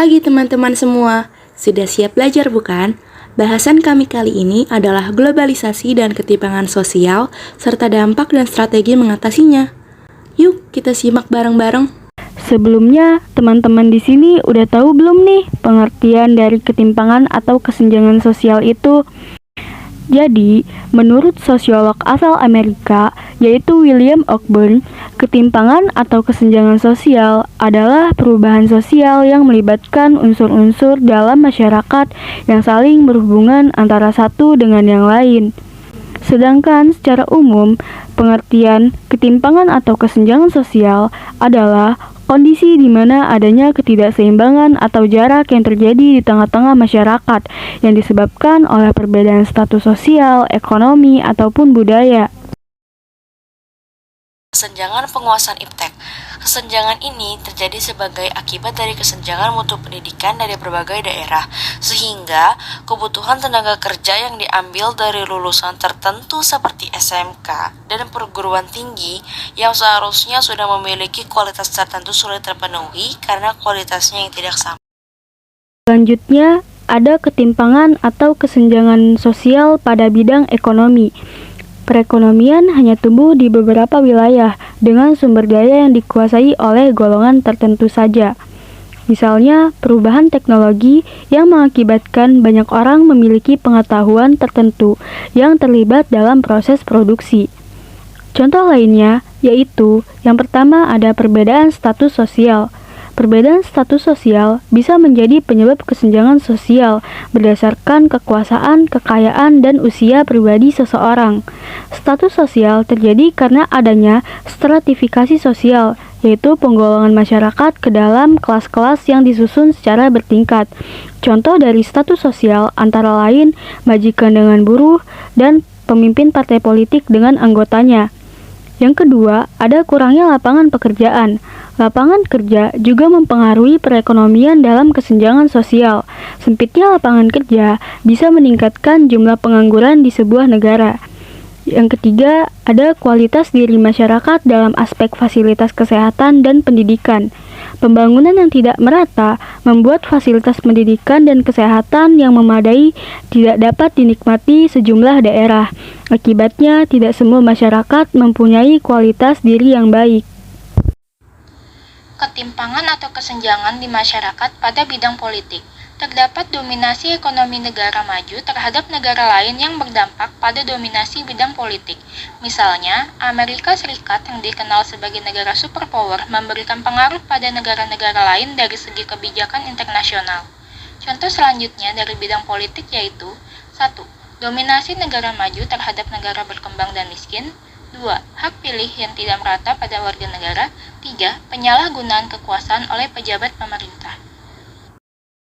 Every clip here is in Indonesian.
pagi teman-teman semua. Sudah siap belajar bukan? Bahasan kami kali ini adalah globalisasi dan ketimpangan sosial serta dampak dan strategi mengatasinya. Yuk kita simak bareng-bareng. Sebelumnya, teman-teman di sini udah tahu belum nih pengertian dari ketimpangan atau kesenjangan sosial itu? Jadi, menurut sosiolog asal Amerika, yaitu William Cockburn, ketimpangan atau kesenjangan sosial adalah perubahan sosial yang melibatkan unsur-unsur dalam masyarakat yang saling berhubungan antara satu dengan yang lain. Sedangkan secara umum, pengertian ketimpangan atau kesenjangan sosial adalah kondisi di mana adanya ketidakseimbangan atau jarak yang terjadi di tengah-tengah masyarakat yang disebabkan oleh perbedaan status sosial, ekonomi, ataupun budaya. Kesenjangan penguasaan iptek. Kesenjangan ini terjadi sebagai akibat dari kesenjangan mutu pendidikan dari berbagai daerah, sehingga kebutuhan tenaga kerja yang diambil dari lulusan tertentu seperti SMK dan perguruan tinggi yang seharusnya sudah memiliki kualitas tertentu sulit terpenuhi karena kualitasnya yang tidak sama. Selanjutnya, ada ketimpangan atau kesenjangan sosial pada bidang ekonomi. Perekonomian hanya tumbuh di beberapa wilayah dengan sumber daya yang dikuasai oleh golongan tertentu saja. Misalnya, perubahan teknologi yang mengakibatkan banyak orang memiliki pengetahuan tertentu yang terlibat dalam proses produksi. Contoh lainnya yaitu, yang pertama ada perbedaan status sosial. Perbedaan status sosial bisa menjadi penyebab kesenjangan sosial berdasarkan kekuasaan, kekayaan, dan usia pribadi seseorang. Status sosial terjadi karena adanya stratifikasi sosial, yaitu penggolongan masyarakat ke dalam kelas-kelas yang disusun secara bertingkat. Contoh dari status sosial antara lain majikan dengan buruh dan pemimpin partai politik dengan anggotanya. Yang kedua, ada kurangnya lapangan pekerjaan. Lapangan kerja juga mempengaruhi perekonomian dalam kesenjangan sosial. Sempitnya lapangan kerja bisa meningkatkan jumlah pengangguran di sebuah negara. Yang ketiga, ada kualitas diri masyarakat dalam aspek fasilitas kesehatan dan pendidikan. Pembangunan yang tidak merata membuat fasilitas pendidikan dan kesehatan yang memadai tidak dapat dinikmati sejumlah daerah. Akibatnya, tidak semua masyarakat mempunyai kualitas diri yang baik. Ketimpangan atau kesenjangan di masyarakat pada bidang politik. Terdapat dominasi ekonomi negara maju terhadap negara lain yang berdampak pada dominasi bidang politik. Misalnya, Amerika Serikat yang dikenal sebagai negara superpower memberikan pengaruh pada negara-negara lain dari segi kebijakan internasional. Contoh selanjutnya dari bidang politik yaitu 1. Dominasi negara maju terhadap negara berkembang dan miskin. 2. Hak pilih yang tidak merata pada warga negara. 3. Penyalahgunaan kekuasaan oleh pejabat pemerintah.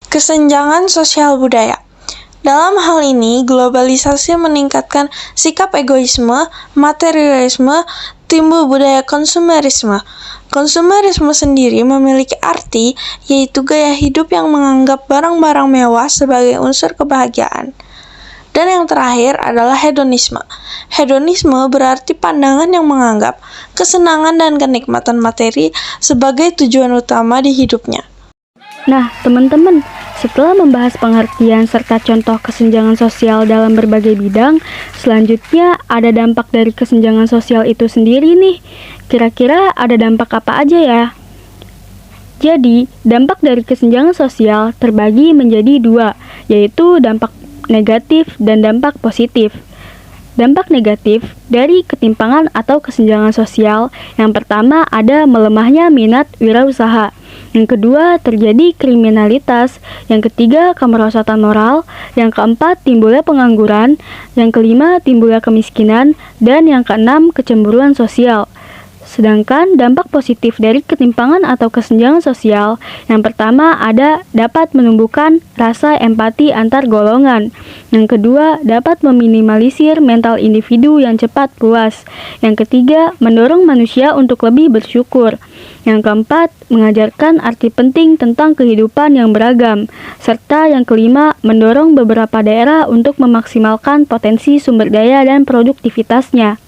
Kesenjangan sosial budaya. Dalam hal ini, globalisasi meningkatkan sikap egoisme, materialisme, timbul budaya konsumerisme. Konsumerisme sendiri memiliki arti, yaitu gaya hidup yang menganggap barang-barang mewah sebagai unsur kebahagiaan. Dan yang terakhir adalah hedonisme. Hedonisme berarti pandangan yang menganggap kesenangan dan kenikmatan materi sebagai tujuan utama di hidupnya. Nah, teman-teman, setelah membahas pengertian serta contoh kesenjangan sosial dalam berbagai bidang, selanjutnya ada dampak dari kesenjangan sosial itu sendiri nih. Kira-kira ada dampak apa aja ya? Jadi, dampak dari kesenjangan sosial terbagi menjadi dua, yaitu dampak negatif dan dampak positif. Dampak negatif dari ketimpangan atau kesenjangan sosial, yang pertama ada melemahnya minat wirausaha. Yang kedua, terjadi kriminalitas. Yang ketiga, kemerosotan moral. Yang keempat, timbulnya pengangguran. Yang kelima, timbulnya kemiskinan. Dan yang keenam, kecemburuan sosial. Sedangkan dampak positif dari ketimpangan atau kesenjangan sosial, yang pertama ada dapat menumbuhkan rasa empati antar golongan. Yang kedua, dapat meminimalisir mental individu yang cepat puas. Yang ketiga, mendorong manusia untuk lebih bersyukur. Yang keempat, mengajarkan arti penting tentang kehidupan yang beragam. Serta yang kelima, mendorong beberapa daerah untuk memaksimalkan potensi sumber daya dan produktivitasnya.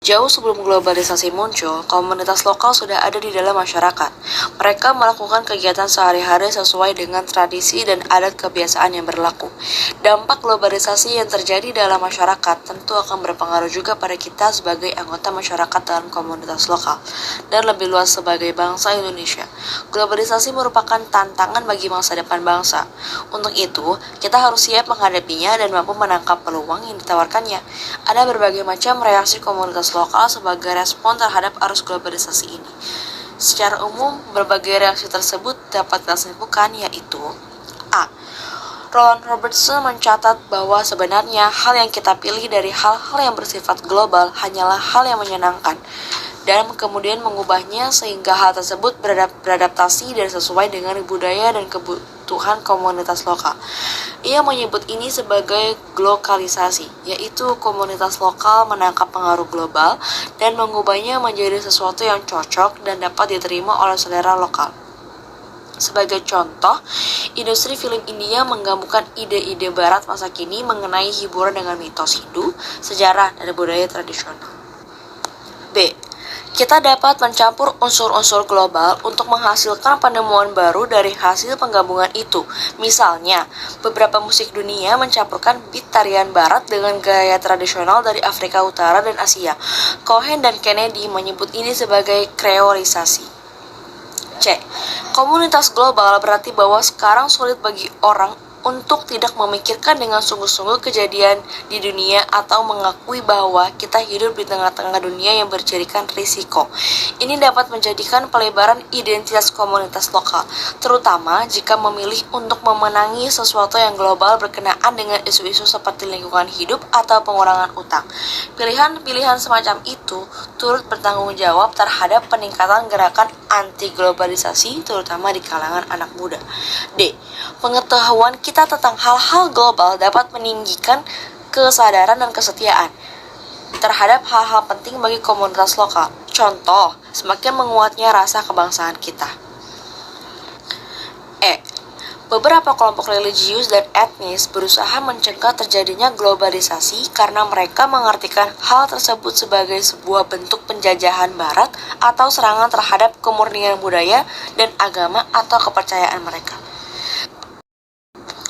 Jauh sebelum globalisasi muncul, komunitas lokal sudah ada di dalam masyarakat. Mereka melakukan kegiatan sehari-hari sesuai dengan tradisi dan adat kebiasaan yang berlaku. Dampak globalisasi yang terjadi dalam masyarakat tentu akan berpengaruh juga pada kita sebagai anggota masyarakat dalam komunitas lokal, dan lebih luas sebagai bangsa Indonesia. Globalisasi merupakan tantangan bagi masa depan bangsa. Untuk itu, kita harus siap menghadapinya dan mampu menangkap peluang yang ditawarkannya. Ada berbagai macam reaksi komunitas lokal sebagai respon terhadap arus globalisasi ini. Secara umum, berbagai reaksi tersebut dapat kita simpulkan, yaitu A. Roland Robertson mencatat bahwa sebenarnya hal yang kita pilih dari hal-hal yang bersifat global hanyalah hal yang menyenangkan, dan kemudian mengubahnya sehingga hal tersebut beradaptasi dan sesuai dengan budaya dan kebutuhan komunitas lokal. Ia menyebut ini sebagai glokalisasi, yaitu komunitas lokal menangkap pengaruh global dan mengubahnya menjadi sesuatu yang cocok dan dapat diterima oleh selera lokal. Sebagai contoh, industri film India menggabungkan ide-ide barat masa kini mengenai hiburan dengan mitos Hindu, sejarah, dan budaya tradisional. B. Kita dapat mencampur unsur-unsur global untuk menghasilkan penemuan baru dari hasil penggabungan itu. Misalnya, beberapa musik dunia mencampurkan beat tarian barat dengan gaya tradisional dari Afrika Utara dan Asia. Cohen dan Kennedy menyebut ini sebagai kreolisasi. C. Komunitas global berarti bahwa sekarang sulit bagi orang untuk tidak memikirkan dengan sungguh-sungguh kejadian di dunia atau mengakui bahwa kita hidup di tengah-tengah dunia yang berjadikan risiko. Ini dapat menjadikan pelebaran identitas komunitas lokal, terutama jika memilih untuk memenangi sesuatu yang global berkenaan dengan isu-isu seperti lingkungan hidup atau pengurangan utang. Pilihan-pilihan semacam itu turut bertanggung jawab terhadap peningkatan gerakan anti-globalisasi, terutama di kalangan anak muda. D. Pengetahuan kita tentang hal-hal global dapat meninggikan kesadaran dan kesetiaan terhadap hal-hal penting bagi komunitas lokal. Contoh, semakin menguatnya rasa kebangsaan kita. E. Beberapa kelompok religius dan etnis berusaha mencegah terjadinya globalisasi karena mereka mengartikan hal tersebut sebagai sebuah bentuk penjajahan barat atau serangan terhadap kemurnian budaya dan agama atau kepercayaan mereka.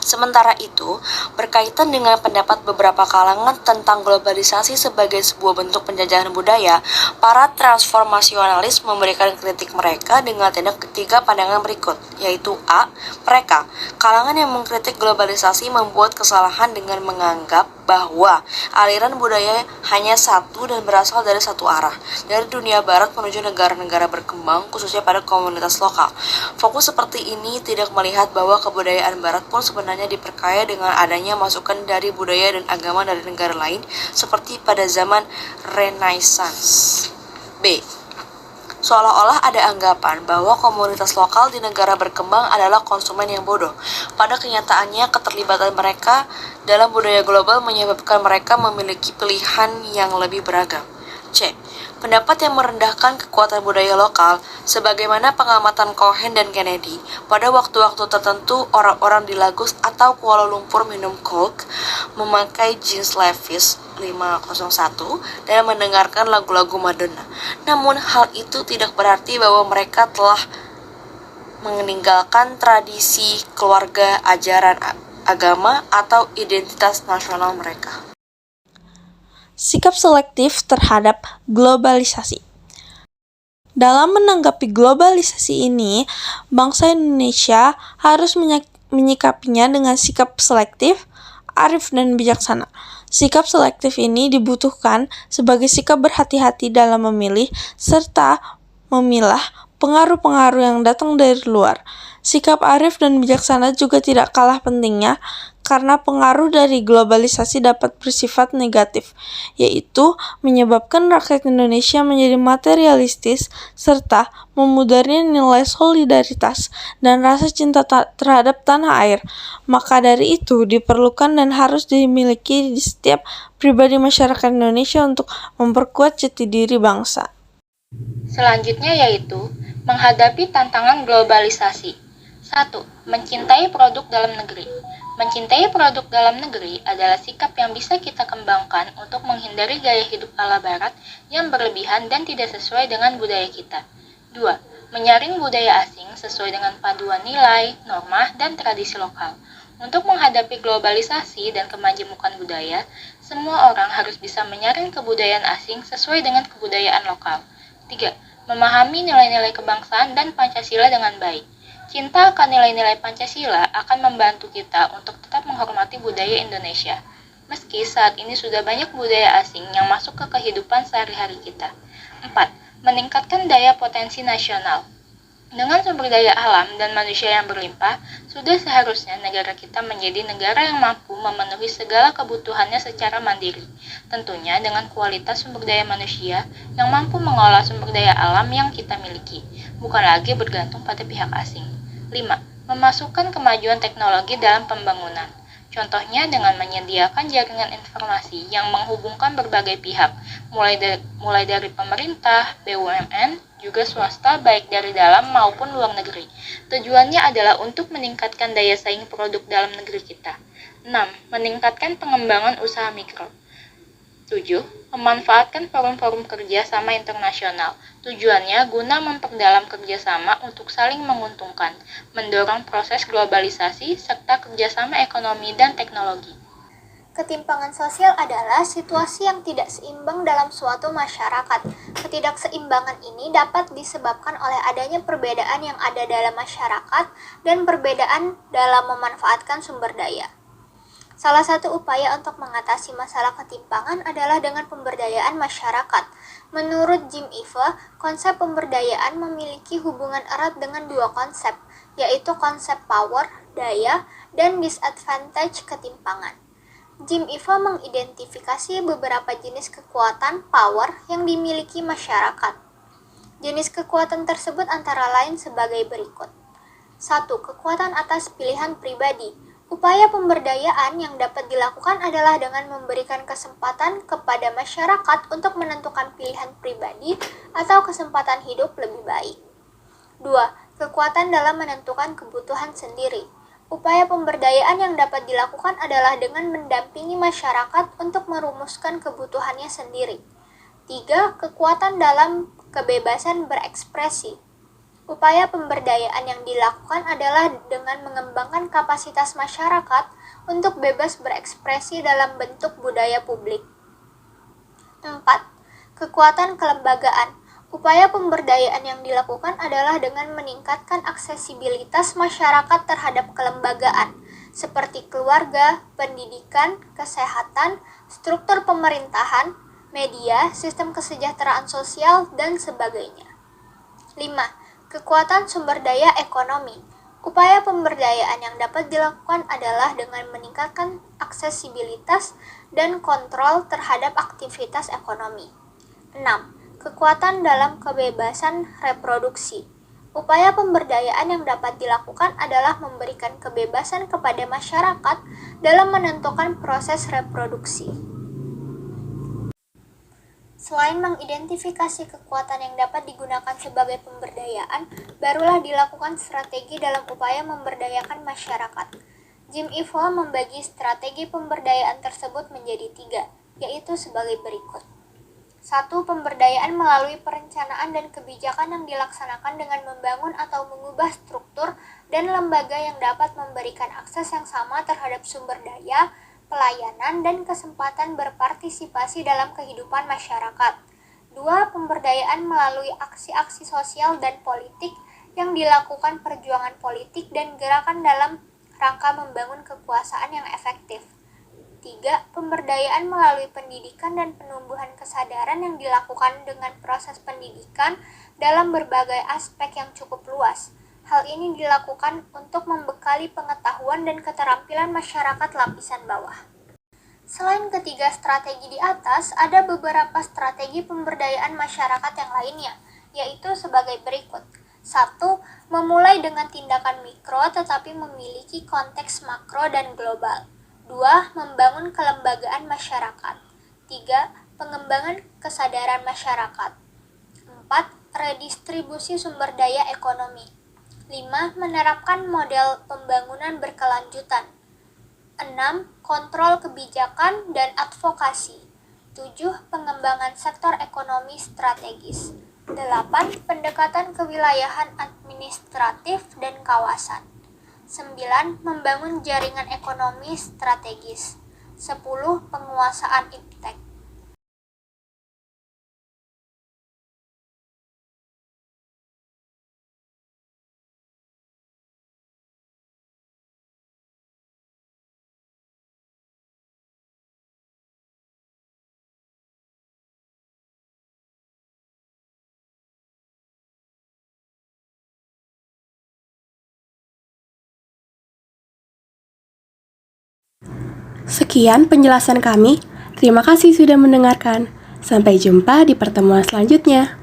Sementara itu, berkaitan dengan pendapat beberapa kalangan tentang globalisasi sebagai sebuah bentuk penjajahan budaya, para transformasionalis memberikan kritik mereka dengan tiga pandangan berikut, yaitu A. Mereka, kalangan yang mengkritik globalisasi membuat kesalahan dengan menganggap bahwa aliran budaya hanya satu dan berasal dari satu arah, dari dunia barat menuju negara-negara berkembang, khususnya pada komunitas lokal. Fokus seperti ini tidak melihat bahwa kebudayaan barat pun sebenarnya diperkaya dengan adanya masukan dari budaya dan agama dari negara lain, seperti pada zaman Renaissance. B. Seolah-olah ada anggapan bahwa komunitas lokal di negara berkembang adalah konsumen yang bodoh. Pada kenyataannya, keterlibatan mereka dalam budaya global menyebabkan mereka memiliki pilihan yang lebih beragam. C. Pendapat yang merendahkan kekuatan budaya lokal, sebagaimana pengamatan Cohen dan Kennedy, pada waktu-waktu tertentu orang-orang di Lagos atau Kuala Lumpur minum Coke, memakai jeans Levi's 501, dan mendengarkan lagu-lagu Madonna. Namun hal itu tidak berarti bahwa mereka telah meninggalkan tradisi keluarga, ajaran agama, atau identitas nasional mereka. Sikap selektif terhadap globalisasi. Dalam menanggapi globalisasi ini, bangsa Indonesia harus menyikapinya dengan sikap selektif, arif, dan bijaksana. Sikap selektif ini dibutuhkan sebagai sikap berhati-hati dalam memilih serta memilah pengaruh-pengaruh yang datang dari luar. Sikap arif dan bijaksana juga tidak kalah pentingnya karena pengaruh dari globalisasi dapat bersifat negatif, yaitu menyebabkan rakyat Indonesia menjadi materialistis serta memudarnya nilai solidaritas dan rasa cinta terhadap tanah air. Maka dari itu diperlukan dan harus dimiliki di setiap pribadi masyarakat Indonesia untuk memperkuat jati diri bangsa. Selanjutnya yaitu menghadapi tantangan globalisasi. 1. Mencintai produk dalam negeri. Mencintai produk dalam negeri adalah sikap yang bisa kita kembangkan untuk menghindari gaya hidup ala barat yang berlebihan dan tidak sesuai dengan budaya kita. 2. Menyaring budaya asing sesuai dengan paduan nilai, norma, dan tradisi lokal. Untuk menghadapi globalisasi dan kemajemukan budaya, semua orang harus bisa menyaring kebudayaan asing sesuai dengan kebudayaan lokal. 3. Memahami nilai-nilai kebangsaan dan Pancasila dengan baik. Cinta akan nilai-nilai Pancasila akan membantu kita untuk tetap menghormati budaya Indonesia. Meski saat ini sudah banyak budaya asing yang masuk ke kehidupan sehari-hari kita. 4. Meningkatkan daya potensi nasional. Dengan sumber daya alam dan manusia yang berlimpah, sudah seharusnya negara kita menjadi negara yang mampu memenuhi segala kebutuhannya secara mandiri. Tentunya dengan kualitas sumber daya manusia yang mampu mengolah sumber daya alam yang kita miliki, bukan lagi bergantung pada pihak asing. 5. Memasukkan kemajuan teknologi dalam pembangunan. Contohnya dengan menyediakan jaringan informasi yang menghubungkan berbagai pihak, mulai dari pemerintah, BUMN, juga swasta baik dari dalam maupun luar negeri. Tujuannya adalah untuk meningkatkan daya saing produk dalam negeri kita. 6. Meningkatkan pengembangan usaha mikro. 7. Memanfaatkan forum-forum kerjasama internasional. Tujuannya guna memperdalam kerjasama untuk saling menguntungkan, mendorong proses globalisasi, serta kerjasama ekonomi dan teknologi. Ketimpangan sosial adalah situasi yang tidak seimbang dalam suatu masyarakat. Ketidakseimbangan ini dapat disebabkan oleh adanya perbedaan yang ada dalam masyarakat dan perbedaan dalam memanfaatkan sumber daya. Salah satu upaya untuk mengatasi masalah ketimpangan adalah dengan pemberdayaan masyarakat. Menurut Jim Eva, konsep pemberdayaan memiliki hubungan erat dengan dua konsep, yaitu konsep power, daya, dan disadvantage ketimpangan. Jim Eva mengidentifikasi beberapa jenis kekuatan power yang dimiliki masyarakat. Jenis kekuatan tersebut antara lain sebagai berikut. 1. Kekuatan atas pilihan pribadi. Upaya pemberdayaan yang dapat dilakukan adalah dengan memberikan kesempatan kepada masyarakat untuk menentukan pilihan pribadi atau kesempatan hidup lebih baik. 2. Kekuatan dalam menentukan kebutuhan sendiri. Upaya pemberdayaan yang dapat dilakukan adalah dengan mendampingi masyarakat untuk merumuskan kebutuhannya sendiri. 3. Kekuatan dalam kebebasan berekspresi. Upaya pemberdayaan yang dilakukan adalah dengan mengembangkan kapasitas masyarakat untuk bebas berekspresi dalam bentuk budaya publik. 4. Kekuatan kelembagaan. Upaya pemberdayaan yang dilakukan adalah dengan meningkatkan aksesibilitas masyarakat terhadap kelembagaan, seperti keluarga, pendidikan, kesehatan, struktur pemerintahan, media, sistem kesejahteraan sosial, dan sebagainya. 5. Kekuatan sumber daya ekonomi. Upaya pemberdayaan yang dapat dilakukan adalah dengan meningkatkan aksesibilitas dan kontrol terhadap aktivitas ekonomi. 6. Kekuatan dalam kebebasan reproduksi. Upaya pemberdayaan yang dapat dilakukan adalah memberikan kebebasan kepada masyarakat dalam menentukan proses reproduksi. Selain mengidentifikasi kekuatan yang dapat digunakan sebagai pemberdayaan, barulah dilakukan strategi dalam upaya memberdayakan masyarakat. Jim Eva membagi strategi pemberdayaan tersebut menjadi 3, yaitu sebagai berikut. 1. Pemberdayaan melalui perencanaan dan kebijakan yang dilaksanakan dengan membangun atau mengubah struktur dan lembaga yang dapat memberikan akses yang sama terhadap sumber daya, pelayanan, dan kesempatan berpartisipasi dalam kehidupan masyarakat. 2. Pemberdayaan melalui aksi-aksi sosial dan politik yang dilakukan perjuangan politik dan gerakan dalam rangka membangun kekuasaan yang efektif. 3. Pemberdayaan melalui pendidikan dan penumbuhan kesadaran yang dilakukan dengan proses pendidikan dalam berbagai aspek yang cukup luas. Hal ini dilakukan untuk membekali pengetahuan dan keterampilan masyarakat lapisan bawah. Selain ketiga strategi di atas, ada beberapa strategi pemberdayaan masyarakat yang lainnya, yaitu sebagai berikut. 1. Memulai dengan tindakan mikro tetapi memiliki konteks makro dan global. 2. Membangun kelembagaan masyarakat. 3. Pengembangan kesadaran masyarakat. 4. Redistribusi sumber daya ekonomi. 5. Menerapkan model pembangunan berkelanjutan. 6. Kontrol kebijakan dan advokasi. 7. Pengembangan sektor ekonomi strategis. 8. Pendekatan kewilayahan administratif dan kawasan. 9. Membangun jaringan ekonomi strategis. 10. Penguasaan iptek. Sekian penjelasan kami. Terima kasih sudah mendengarkan. Sampai jumpa di pertemuan selanjutnya.